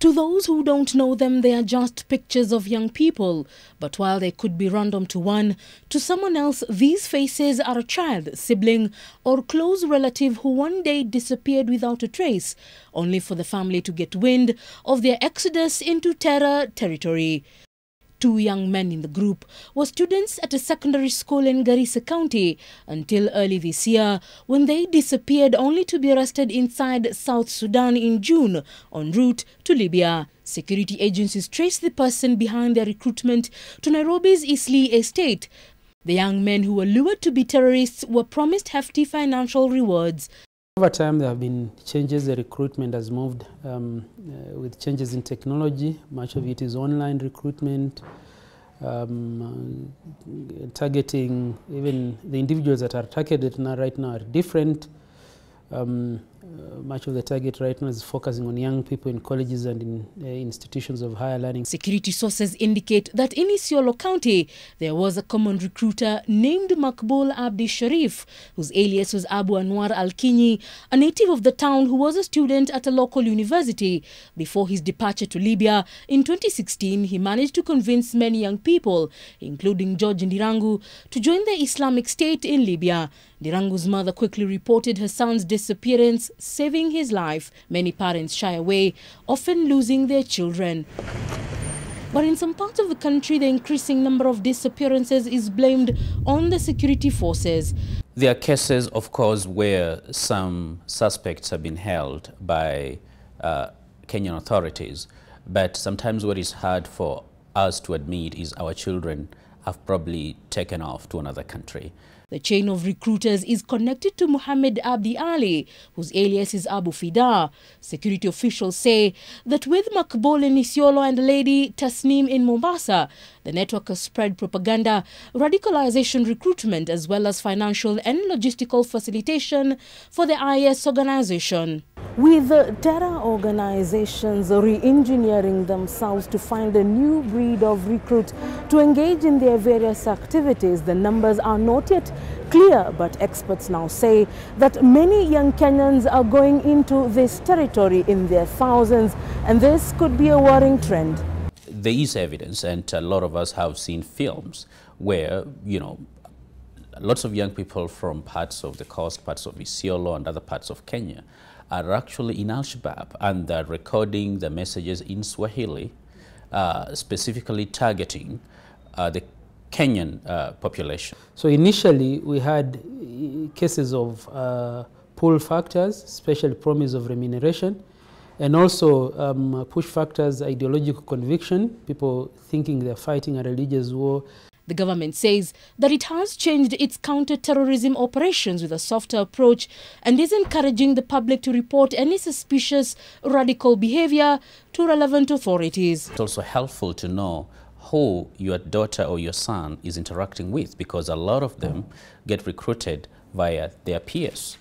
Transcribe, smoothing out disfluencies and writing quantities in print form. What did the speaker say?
To those who don't know them, they are just pictures of young people. But while they could be random to one, to someone else, these faces are a child, sibling, or close relative who one day disappeared without a trace, only for the family to get wind of their exodus into terror territory. Two young men in the group were students at a secondary school in Garissa County until early this year, when they disappeared only to be arrested inside South Sudan in June en route to Libya. Security agencies traced the person behind their recruitment to Nairobi's Eastleigh estate. The young men who were lured to be terrorists were promised hefty financial rewards. Over time, there have been changes. The recruitment has moved with changes in technology. Much of it is online recruitment, targeting. Even the individuals that are targeted right now are different. Much of the target right now is focusing on young people in colleges and in institutions of higher learning. Security sources indicate that in Isiolo County, there was a common recruiter named Makbul Abdi Sharif, whose alias was Abu Anwar Al-Kinyi, a native of the town who was a student at a local university. Before his departure to Libya in 2016, he managed to convince many young people, including George Ndirangu, to join the Islamic State in Libya. Ndirangu's mother quickly reported her son's disappearance, saving his life. Many parents shy away, often losing their children. But in some parts of the country, the increasing number of disappearances is blamed on the security forces. There are cases, of course, where some suspects have been held by Kenyan authorities, but sometimes what is hard for us to admit is our children have probably taken off to another country. The chain of recruiters is connected to Mohammed Abdi Ali, whose alias is Abu Fida. Security officials say that with Makbul in Isiolo and Lady Tasneem in Mombasa, the network has spread propaganda, radicalization recruitment, as well as financial and logistical facilitation for the IS organization. With terror organizations re-engineering themselves to find a new breed of recruit to engage in their various activities, the numbers are not yet clear, but experts now say that many young Kenyans are going into this territory in their thousands, and this could be a worrying trend. There is evidence, and a lot of us have seen films where, lots of young people from parts of the coast, parts of Isiolo and other parts of Kenya are actually in Shabaab, and they're recording the messages in Swahili, specifically targeting the Kenyan population. So initially, we had cases of pull factors, special promise of remuneration, and also push factors, ideological conviction, people thinking they're fighting a religious war. The government says that it has changed its counter-terrorism operations with a softer approach and is encouraging the public to report any suspicious radical behavior to relevant authorities. It's also helpful to know who your daughter or your son is interacting with, because a lot of them get recruited via their peers.